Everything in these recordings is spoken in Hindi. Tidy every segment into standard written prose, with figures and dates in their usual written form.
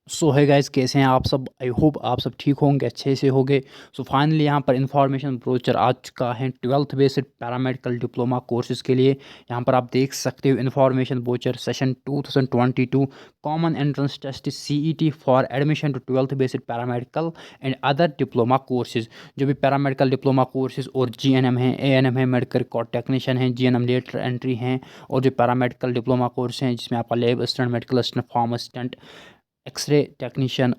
सो है गाइस, कैसे हैं आप सब। आई होप आप सब ठीक होंगे, अच्छे से होंगे। सो फाइनली यहाँ पर इन्फॉर्मेशन ब्रोचर आ चुका है 12th based paramedical diploma courses के लिए। यहाँ पर आप देख सकते हो information brochure session 2022 common entrance test CET for admission to 12th based paramedical and other diploma courses. जो भी पैरामेडिकल डिप्लोमा कोर्सेज और GNM है, ANM है, मेडिकल रिकॉर्ड टेक्नीशियन है, GNM लेटर एंट्री हैं, और जो पैरामेडिकल डिप्लोमा कोर्स हैं जिसमें आपका lab assistant, medical assistant, pharma assistant, x-ray technician,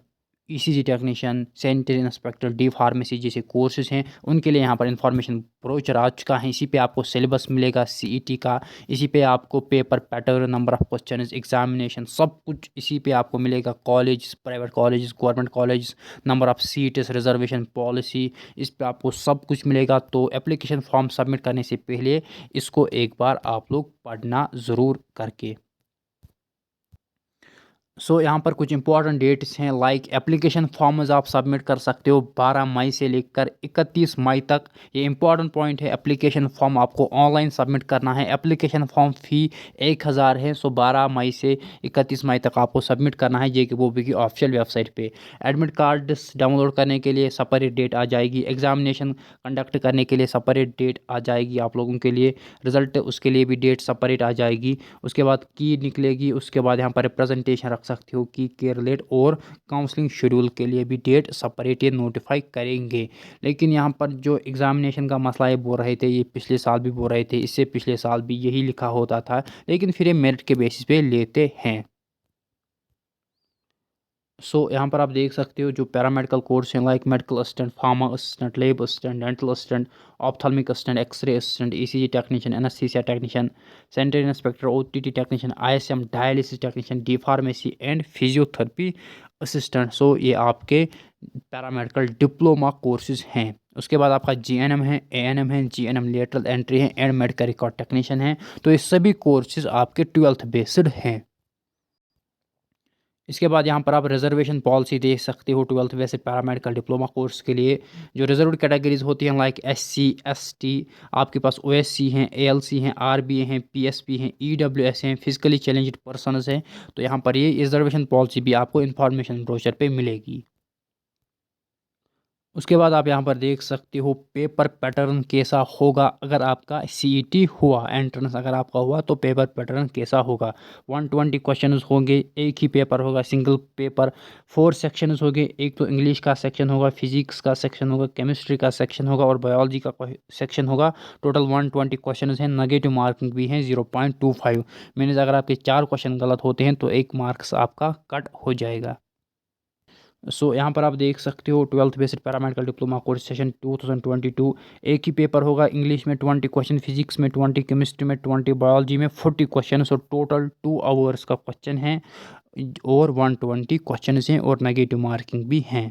ECG technician, sanitary inspector, D pharmacy जैसे कोर्सेज हैं, उनके लिए यहाँ पर इंफॉर्मेशन ब्रोचर आ चुका है। इसी पे आपको सिलेबस मिलेगा CET का, इसी पे आपको paper pattern, number of question, examination, सब कुछ इसी पे आपको मिलेगा। College, private college, government college, number of seats, reservation policy, इस पे आपको सब कुछ मिलेगा। तो एप्लीकेशन फॉर्म सबमिट करने से पहले इसको एक बार आप लोग पढ़ना ज़रूर करके। यहाँ पर कुछ इंपॉर्टेंट डेट्स हैं, लाइक एप्लीकेशन फॉर्म्स आप सबमिट कर सकते हो 12 मई से लेकर 31 मई तक। ये इंपॉर्टेंट पॉइंट है, एप्लीकेशन फॉर्म आपको ऑनलाइन सबमिट करना है। एप्लीकेशन फॉर्म फ़ी 1000 है। 12 मई से 31 मई तक आपको सबमिट करना है, ये कि वो भी ऑफिशियल वेबसाइट पे। एडमिट कार्ड डाउनलोड करने के लिए सेपरेट डेट आ जाएगी, एग्जामिनेशन कंडक्ट करने के लिए सेपरेट डेट आ जाएगी आप लोगों के लिए, रिजल्ट उसके लिए भी डेट सेपरेट आ जाएगी। उसके बाद की निकलेगी, उसके बाद यहाँ पर रिप्रेजेंटेशन रख सकते हो की के रिलेट, और काउंसलिंग शेड्यूल के लिए भी डेट सेपरेट ये नोटिफाई करेंगे। लेकिन यहाँ पर जो एग्जामिनेशन का मसला ये बोल रहे थे, ये पिछले साल भी बोल रहे थे, इससे पिछले साल भी यही लिखा होता था, लेकिन फिर ये मेरिट के बेसिस पे लेते हैं। यहाँ पर आप देख सकते हो जो पैरामेडिकल कोर्स हैं, like medical assistant, pharma assistant, lab assistant, dental assistant, ophthalmic assistant, x-ray assistant, ECG technician, anaesthesia technician, sanitary inspector, OTT technician, ISM dialysis technician, D pharmacy and physiotherapy assistant. ये आपके पैरामेडिकल डिप्लोमा कोर्सेज हैं। उसके बाद आपका GNM है, ANM है, GNM लेटरल एंट्री है एंड मेडिकल रिकॉर्ड टेक्नीशियन है। तो ये सभी कोर्सेज आपके 12th बेस्ड हैं। इसके बाद यहाँ पर आप रिजर्वेशन पॉलिसी देख सकते हो 12th वैसे पैरामेडिकल डिप्लोमा कोर्स के लिए। जो रिजर्व्ड कैटेगरीज होती हैं, लाइक SC ST, आपके पास OSC हैं, ALC हैं, RBA हैं, PSP हैं, EWS हैं, फिजिकली चैलेंज्ड पर्सनस हैं। तो यहाँ पर ये रिजर्वेशन पॉलिसी भी आपको इन्फॉर्मेशन ब्रोशर पे मिलेगी। उसके बाद आप यहाँ पर देख सकते हो पेपर पैटर्न कैसा होगा अगर आपका CET हुआ, एंट्रेंस अगर आपका हुआ तो पेपर पैटर्न कैसा होगा। 120 क्वेश्चंस होंगे, एक ही पेपर होगा, सिंगल पेपर। 4 सेक्शंस होंगे, एक तो इंग्लिश का सेक्शन होगा, फिजिक्स का सेक्शन होगा, केमिस्ट्री का सेक्शन होगा और बायोलॉजी का सेक्शन होगा। टोटल 120 क्वेश्चन हैं। नेगेटिव मार्किंग भी है 0.25 मीनस अगर आपके 4 क्वेश्चन गलत होते हैं तो 1 मार्क्स आपका कट हो जाएगा। यहाँ पर आप देख सकते हो 12th based paramedical diploma course session 2022। एक ही पेपर होगा, इंग्लिश में 20 क्वेश्चन, फिजिक्स में 20, केमिस्ट्री में 20, बायोलॉजी में 40 क्वेश्चन। टोटल 2 आवर्स का क्वेश्चन है और 120 क्वेश्चन हैं और नेगेटिव मार्किंग भी हैं।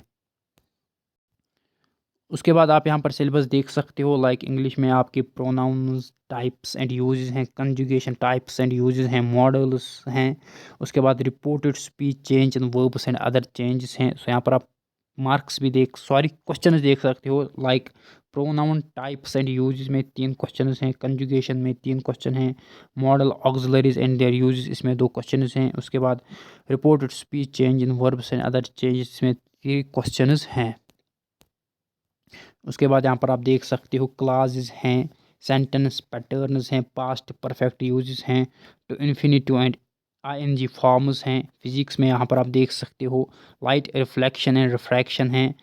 उसके बाद आप यहाँ पर सिलेबस देख सकते हो, लाइक इंग्लिश में आपके प्रोनाउंस टाइप्स एंड यूजेस हैं, कंजुगेशन टाइप्स एंड यूजेस हैं, मॉडल्स हैं। उसके बाद reported speech change and verbs and other changes हैं। यहाँ पर आप मार्क्स भी क्वेश्चन देख सकते हो, like pronoun types and uses में 3 क्वेश्चन हैं, कंजुगेशन में 3 क्वेश्चन हैं, model auxiliaries and there uses इसमें 2 क्वेश्चन हैं। उसके बाद reported speech change in verbs and other changes में 3 क्वेश्चन हैं। उसके बाद यहाँ पर आप देख सकते हो क्लासेस हैं, सेंटेंस पैटर्न्स हैं, पास्ट परफेक्ट यूजेस हैं, to infinitive and ING forms हैं। फिजिक्स में यहाँ पर आप देख सकते हो लाइट रिफ्लेक्शन एंड रिफ्रैक्शन है।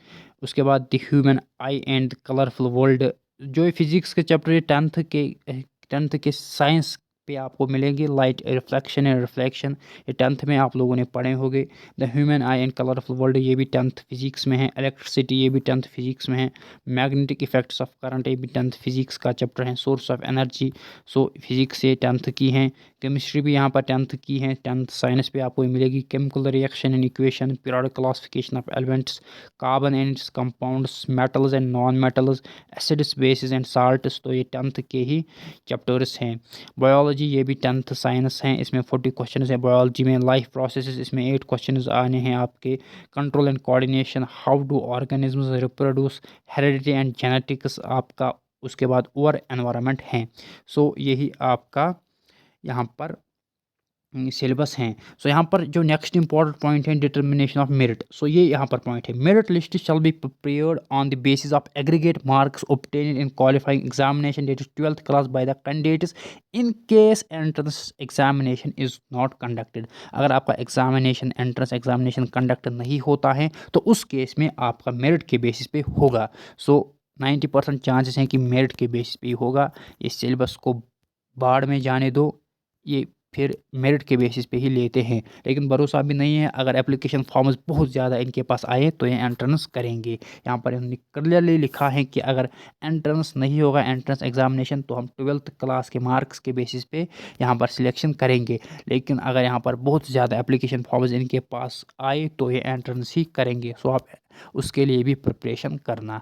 उसके बाद the human I and colourful world, जो ये फिजिक्स के चैप्टर 10th के साइंस पे आपको मिलेंगे। लाइट रिफ्लेक्शन एंड रिफ्लेक्शन ये 10th में आप लोगों ने पढ़े होंगे। The human I and colourful world ये भी 10th फिजिक्स में है। इलेक्ट्रिसिटी ये भी 10th फिजिक्स में है। मैग्नेटिक इफेक्ट्स ऑफ करंट ये भी 10th फिजिक्स का चैप्टर है। सोर्स ऑफ एनर्जी फिजिक्स से 10th की हैं। केमिस्ट्री भी यहाँ पर 10th की है। 10th साइंस पे आपको मिलेगी। Chemical reaction and equation, periodic classification of elements, carbon and it's compounds, metals and non metals, acids bases and salts, तो ये 10th के ही चैप्टर्स हैं। बायोलॉजी ये भी 10th साइंस हैं, इसमें 40 क्वेश्चन है बायोलॉजी में। लाइफ प्रोसेसेस इसमें 8 क्वेश्चन आने हैं आपके। Control and coordination, how do organisms reproduce, heredity and genetics आपका। उसके बाद और एनवायरनमेंट हैं। यही आपका यहाँ पर सिलेबस हैं। सो यहाँ पर जो नेक्स्ट इंपॉर्टेंट पॉइंट है डिटर्मिनेशन ऑफ मेरिट। सो ये यहाँ पर पॉइंट है, merit list shall be prepared on the basis of aggregate marks obtained in qualifying examination that 12th class by the candidates in case entrance examination is not conducted. अगर आपका एग्जामिनेशन एंट्रेंस एग्जामिनेशन कंडक्ट नहीं होता है तो उस केस में आपका मेरिट के बेसिस पे होगा। सो 90% चांसेस हैं कि मेरिट के बेसिस पे ही होगा। ये सिलेबस को बाढ़ में जाने दो, ये फिर मेरिट के बेसिस पे ही लेते हैं, लेकिन भरोसा भी नहीं है। अगर एप्लीकेशन फॉर्म्स बहुत ज़्यादा इनके पास आए तो ये एंट्रेंस करेंगे। यहाँ पर इन्होंने क्लियरली लिखा है कि अगर एंट्रेंस नहीं होगा एंट्रेंस एग्जामिनेशन तो हम 12th क्लास के मार्क्स के बेसिस पे यहाँ पर सिलेक्शन करेंगे। लेकिन अगर यहाँ पर बहुत ज़्यादा एप्लीकेशन फॉर्म्स इनके पास आए तो ये एंट्रेंस ही करेंगे। सो आप उसके लिए भी प्रिपरेशन करना।